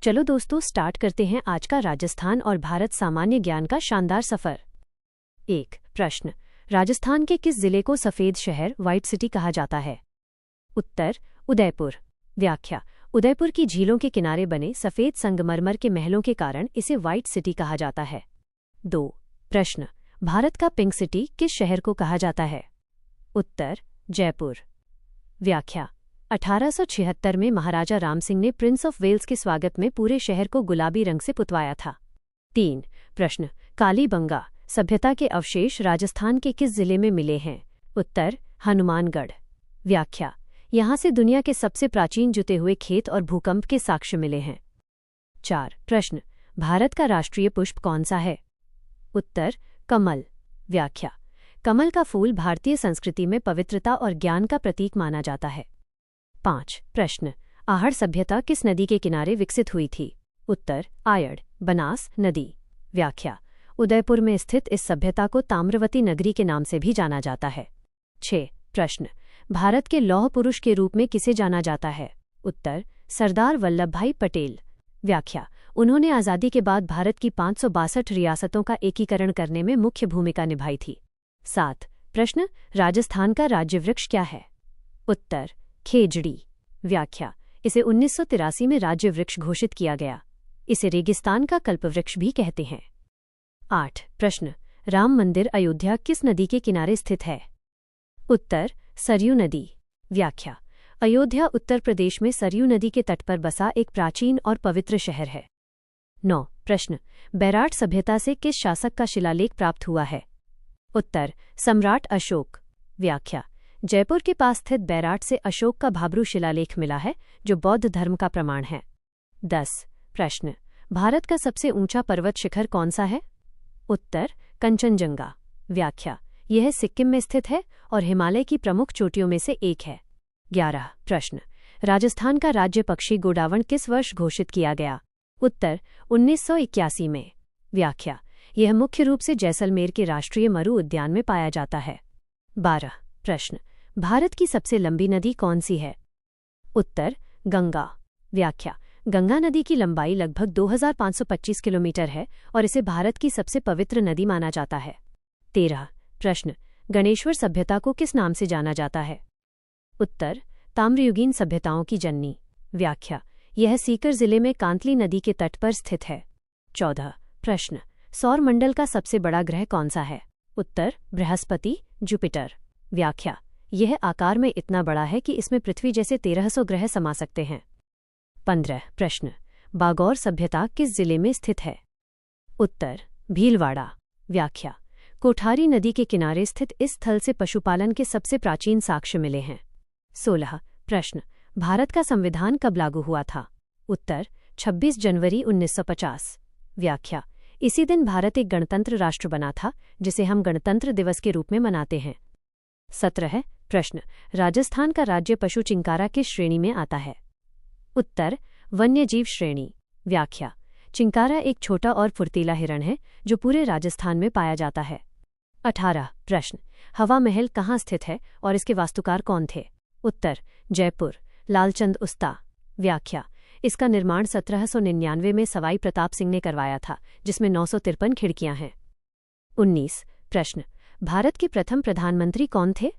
चलो दोस्तों स्टार्ट करते हैं आज का राजस्थान और भारत सामान्य ज्ञान का शानदार सफर। 1 प्रश्न, राजस्थान के किस जिले को सफेद शहर व्हाइट सिटी कहा जाता है? उत्तर उदयपुर। व्याख्या, उदयपुर की झीलों के किनारे बने सफेद संगमरमर के महलों के कारण इसे व्हाइट सिटी कहा जाता है। 2 प्रश्न, भारत का पिंक सिटी किस शहर को कहा जाता है? उत्तर जयपुर। व्याख्या, 1876 में महाराजा राम सिंह ने प्रिंस ऑफ वेल्स के स्वागत में पूरे शहर को गुलाबी रंग से पुतवाया था। 3 प्रश्न, कालीबंगा सभ्यता के अवशेष राजस्थान के किस जिले में मिले हैं? उत्तर हनुमानगढ़। व्याख्या, यहां से दुनिया के सबसे प्राचीन जुते हुए खेत और भूकंप के साक्ष्य मिले हैं। 4 प्रश्न, भारत का राष्ट्रीय पुष्प कौन सा है? उत्तर कमल। व्याख्या, कमल का फूल भारतीय संस्कृति में पवित्रता और ज्ञान का प्रतीक माना जाता है। 5 प्रश्न, आहड़ सभ्यता किस नदी के किनारे विकसित हुई थी? उत्तर आयड़ बनास नदी। व्याख्या, उदयपुर में स्थित इस सभ्यता को ताम्रवती नगरी के नाम से भी जाना जाता है। 6 प्रश्न, भारत के लौह पुरुष के रूप में किसे जाना जाता है? उत्तर सरदार वल्लभभाई पटेल। व्याख्या, उन्होंने आज़ादी के बाद भारत की 562 रियासतों का एकीकरण करने में मुख्य भूमिका निभाई थी। 7 प्रश्न, राजस्थान का राज्य वृक्ष क्या है? उत्तर खेजड़ी। व्याख्या, इसे 1983 में राज्य वृक्ष घोषित किया गया। इसे रेगिस्तान का कल्पवृक्ष भी कहते हैं। 8 प्रश्न, राम मंदिर अयोध्या किस नदी के किनारे स्थित है? उत्तर सरयू नदी। व्याख्या, अयोध्या उत्तर प्रदेश में सरयू नदी के तट पर बसा एक प्राचीन और पवित्र शहर है। 9 प्रश्न, बैराट सभ्यता से किस शासक का शिलालेख प्राप्त हुआ है? उत्तर सम्राट अशोक। व्याख्या, जयपुर के पास स्थित बैराट से अशोक का भाब्रू शिलालेख मिला है जो बौद्ध धर्म का प्रमाण है। 10 प्रश्न, भारत का सबसे ऊंचा पर्वत शिखर कौन सा है? उत्तर कंचनजंगा। व्याख्या, यह सिक्किम में स्थित है और हिमालय की प्रमुख चोटियों में से एक है। 11 प्रश्न, राजस्थान का राज्य पक्षी गोडावण किस वर्ष घोषित किया गया? उत्तर 1981 में। व्याख्या, यह मुख्य रूप से जैसलमेर के राष्ट्रीय मरु उद्यान में पाया जाता है। 12 प्रश्न, भारत की सबसे लंबी नदी कौन सी है? उत्तर गंगा। व्याख्या, गंगा नदी की लंबाई लगभग 2525 किलोमीटर है और इसे भारत की सबसे पवित्र नदी माना जाता है। 13 प्रश्न, गणेश्वर सभ्यता को किस नाम से जाना जाता है? उत्तर ताम्रयुगीन सभ्यताओं की जननी। व्याख्या, यह सीकर जिले में कांतली नदी के तट पर स्थित है। 14 प्रश्न, सौर मंडल का सबसे बड़ा ग्रह कौन सा है? उत्तर बृहस्पति जुपिटर। व्याख्या, यह आकार में इतना बड़ा है कि इसमें पृथ्वी जैसे 1300 ग्रह समा सकते हैं। 15 प्रश्न, बागौर सभ्यता किस जिले में स्थित है? उत्तर भीलवाड़ा। व्याख्या, कोठारी नदी के किनारे स्थित इस स्थल से पशुपालन के सबसे प्राचीन साक्ष्य मिले हैं। 16 प्रश्न, भारत का संविधान कब लागू हुआ था? उत्तर 26 जनवरी 1950। व्याख्या, इसी दिन भारत एक गणतंत्र राष्ट्र बना था जिसे हम गणतंत्र दिवस के रूप में मनाते हैं। 17 प्रश्न, राजस्थान का राज्य पशु चिंकारा किस श्रेणी में आता है? उत्तर वन्यजीव श्रेणी। व्याख्या, चिंकारा एक छोटा और फुर्तीला हिरण है जो पूरे राजस्थान में पाया जाता है। 18 प्रश्न, हवा महल कहाँ स्थित है और इसके वास्तुकार कौन थे? उत्तर जयपुर लालचंद उस्ता। व्याख्या, इसका निर्माण 1799 में सवाई प्रताप सिंह ने करवाया था जिसमें 953 खिड़कियां हैं। 19 प्रश्न, भारत के प्रथम प्रधानमंत्री कौन थे?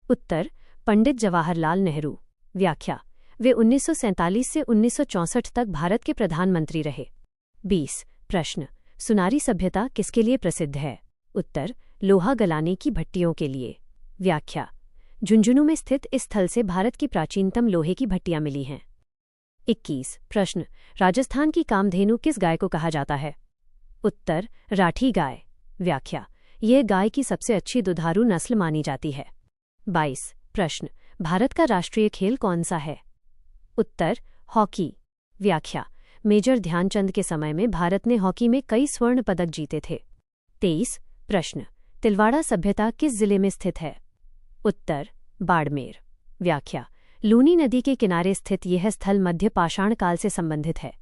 उत्तर पंडित जवाहरलाल नेहरू। व्याख्या, वे 1947 से 1964 तक भारत के प्रधानमंत्री रहे। 20 प्रश्न, सुनारी सभ्यता किसके लिए प्रसिद्ध है? उत्तर लोहा गलाने की भट्टियों के लिए। व्याख्या, झुंझुनू में स्थित इस स्थल से भारत की प्राचीनतम लोहे की भट्टियां मिली हैं। 21 प्रश्न, राजस्थान की कामधेनु किस गाय को कहा जाता है? उत्तर राठी गाय। व्याख्या, यह गाय की सबसे अच्छी दुधारू नस्ल मानी जाती है। 22 प्रश्न, भारत का राष्ट्रीय खेल कौन सा है? उत्तर हॉकी। व्याख्या, मेजर ध्यानचंद के समय में भारत ने हॉकी में कई स्वर्ण पदक जीते थे। 23 प्रश्न, तिलवाड़ा सभ्यता किस जिले में स्थित है? उत्तर बाड़मेर। व्याख्या, लूनी नदी के किनारे स्थित यह स्थल मध्य पाषाण काल से संबंधित है।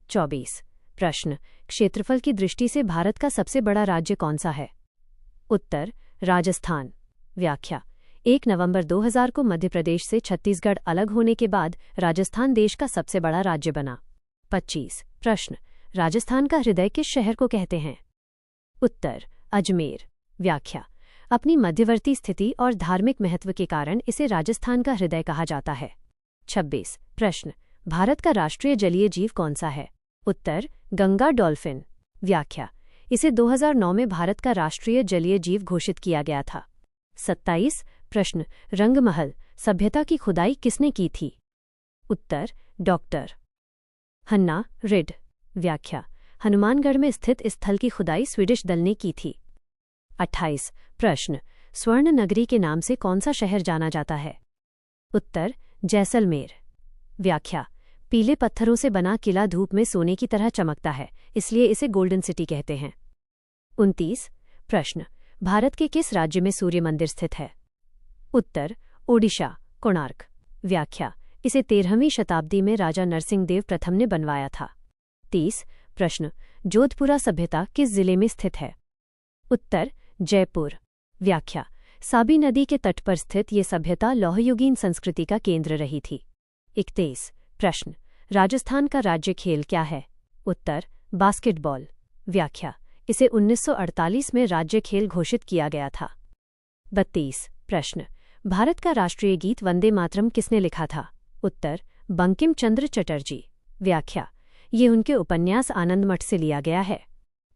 24 प्रश्न, क्षेत्रफल की दृष्टि से भारत का सबसे बड़ा राज्य कौन सा है? उत्तर राजस्थान। व्याख्या, 1 नवंबर 2000 को मध्य प्रदेश से छत्तीसगढ़ अलग होने के बाद राजस्थान देश का सबसे बड़ा राज्य बना। 25 प्रश्न। राजस्थान का हृदय किस शहर को कहते हैं? उत्तर अजमेर। व्याख्या। अपनी मध्यवर्ती स्थिति और धार्मिक महत्व के कारण इसे राजस्थान का हृदय कहा जाता है। 26 प्रश्न। भारत का राष्ट्रीय जलीय जीव कौन सा है? उत्तर गंगा डॉल्फिन। व्याख्या। इसे 2009 में भारत का राष्ट्रीय जलीय जीव घोषित किया गया था। 27 प्रश्न। रंगमहल सभ्यता की खुदाई किसने की थी? उत्तर डॉक्टर हन्ना रिड। व्याख्या। हनुमानगढ़ में स्थित इस स्थल की खुदाई स्वीडिश दल ने की थी। 28 प्रश्न। स्वर्ण नगरी के नाम से कौन सा शहर जाना जाता है? उत्तर जैसलमेर। व्याख्या। पीले पत्थरों से बना किला धूप में सोने की तरह चमकता है, इसलिए इसे गोल्डन सिटी कहते हैं। 29 प्रश्न। भारत के किस राज्य में सूर्य मंदिर स्थित है? उत्तर ओडिशा कोणार्क। व्याख्या। इसे 13वीं शताब्दी में राजा नरसिंहदेव प्रथम ने बनवाया था। 30 प्रश्न। जोधपुरा सभ्यता किस जिले में स्थित है? उत्तर जयपुर। व्याख्या। साबी नदी के तट पर स्थित ये सभ्यता लौहयुगीन संस्कृति का केंद्र रही थी। 31 प्रश्न। राजस्थान का राज्य खेल क्या है? उत्तर बास्केटबॉल। व्याख्या। इसे 1948 में राज्य खेल घोषित किया गया था। 32 प्रश्न। भारत का राष्ट्रीय गीत वंदे मातरम किसने लिखा था? उत्तर बंकिम चंद्र चटर्जी। व्याख्या। ये उनके उपन्यास आनंदमठ से लिया गया है।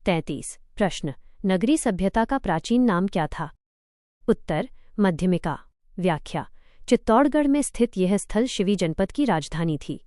33 प्रश्न। नगरी सभ्यता का प्राचीन नाम क्या था? उत्तर मध्यमिका। व्याख्या। चित्तौड़गढ़ में स्थित यह स्थल शिवी जनपद की राजधानी थी।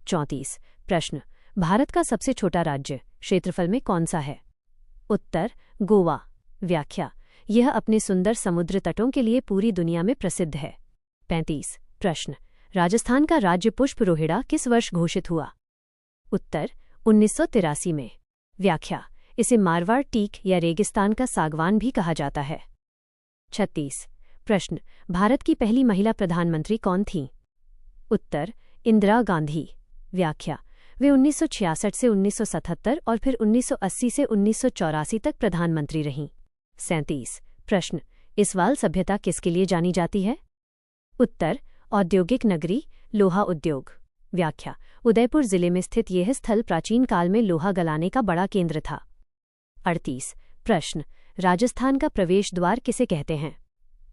34 प्रश्न। भारत का सबसे छोटा राज्य क्षेत्रफल में कौन सा है? उत्तर गोवा। व्याख्या। यह अपने सुंदर समुद्र तटों के लिए पूरी दुनिया में प्रसिद्ध है। 35 प्रश्न। राजस्थान का राज्य पुष्प रोहिड़ा किस वर्ष घोषित हुआ? उत्तर 1983 में। व्याख्या। इसे मारवाड़ टीक या रेगिस्तान का सागवान भी कहा जाता है। 36 प्रश्न। भारत की पहली महिला प्रधानमंत्री कौन थीं? उत्तर इंदिरा गांधी। व्याख्या। वे 1966 से 1977 और फिर 1980 से 1984 तक प्रधानमंत्री रहीं। 37 प्रश्न। इस्वाल सभ्यता किसके लिए जानी जाती है? उत्तर औद्योगिक नगरी लोहा उद्योग। व्याख्या। उदयपुर जिले में स्थित यह स्थल प्राचीन काल में लोहा गलाने का बड़ा केंद्र था। 38 प्रश्न। राजस्थान का प्रवेश द्वार किसे कहते हैं?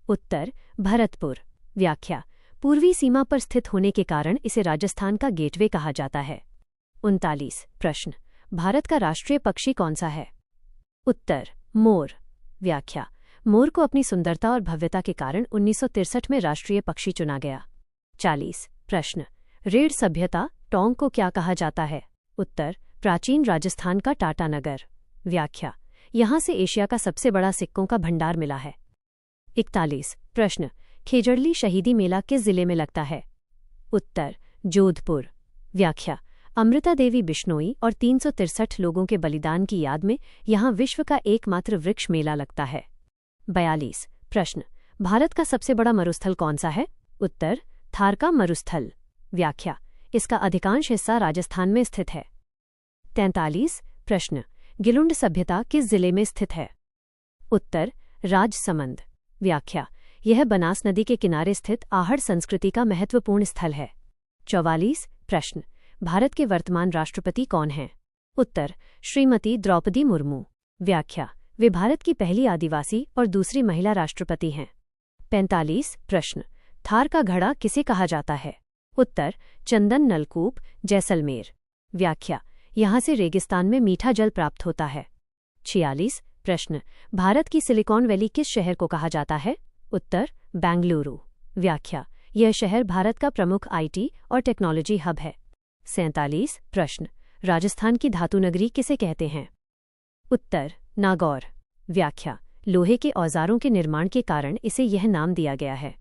उत्तर भरतपुर। व्याख्या। पूर्वी सीमा पर स्थित होने के कारण इसे राजस्थान का गेटवे कहा जाता है। 39 प्रश्न। भारत का राष्ट्रीय पक्षी कौन सा है? उत्तर मोर। व्याख्या। मोर को अपनी सुंदरता और भव्यता के कारण 1963 में राष्ट्रीय पक्षी चुना गया। 40 प्रश्न। रेड सभ्यता टोंक को क्या कहा जाता है? उत्तर प्राचीन राजस्थान का टाटानगर। व्याख्या। यहां से एशिया का सबसे बड़ा सिक्कों का भंडार मिला है। 41 प्रश्न। खेजड़ली शहीदी मेला किस जिले में लगता है? उत्तर जोधपुर। व्याख्या। अमृता देवी बिश्नोई और 363 लोगों के बलिदान की याद में यहां विश्व का एकमात्र वृक्ष मेला लगता है। 42 प्रश्न। भारत का सबसे बड़ा मरुस्थल कौन सा है? उत्तर थार का मरुस्थल। व्याख्या। इसका अधिकांश हिस्सा राजस्थान में स्थित है। 43 प्रश्न। गिलुंड सभ्यता किस जिले में स्थित है? उत्तर राजसमंद। व्याख्या। यह बनास नदी के किनारे स्थित आहड़ संस्कृति का महत्वपूर्ण स्थल है। 44 प्रश्न। भारत के वर्तमान राष्ट्रपति कौन हैं? उत्तर श्रीमती द्रौपदी मुर्मू। व्याख्या। वे भारत की पहली आदिवासी और दूसरी महिला राष्ट्रपति हैं। 45 प्रश्न। थार का घड़ा किसे कहा जाता है? उत्तर चंदन नलकूप जैसलमेर। व्याख्या। यहां से रेगिस्तान में मीठा जल प्राप्त होता है। 46 प्रश्न। भारत की सिलिकॉन वैली किस शहर को कहा जाता है? उत्तर बेंगलुरु। व्याख्या। यह शहर भारत का प्रमुख आईटी और टेक्नोलॉजी हब है। 47 प्रश्न। राजस्थान की धातु नगरी किसे कहते हैं? उत्तर नागौर। व्याख्या। लोहे के औजारों के निर्माण के कारण इसे यह नाम दिया गया है।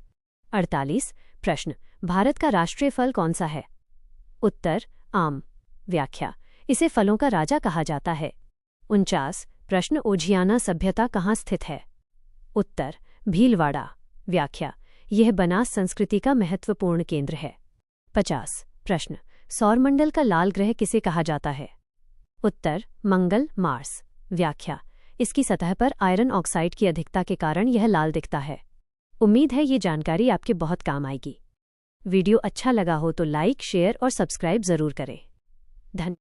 48 प्रश्न। भारत का राष्ट्रीय फल कौन सा है? उत्तर आम। व्याख्या। इसे फलों का राजा कहा जाता है। 49 प्रश्न। ओझियाना सभ्यता कहाँ स्थित है? उत्तर भीलवाड़ा। व्याख्या। यह बनास संस्कृति का महत्वपूर्ण केंद्र है। 50 प्रश्न। सौरमंडल का लाल ग्रह किसे कहा जाता है? उत्तर मंगल मार्स। व्याख्या। इसकी सतह पर आयरन ऑक्साइड की अधिकता के कारण यह लाल दिखता है। उम्मीद है ये जानकारी आपके बहुत काम आएगी। वीडियो अच्छा लगा हो तो लाइक, शेयर और सब्सक्राइब जरूर करें। धन्यवाद।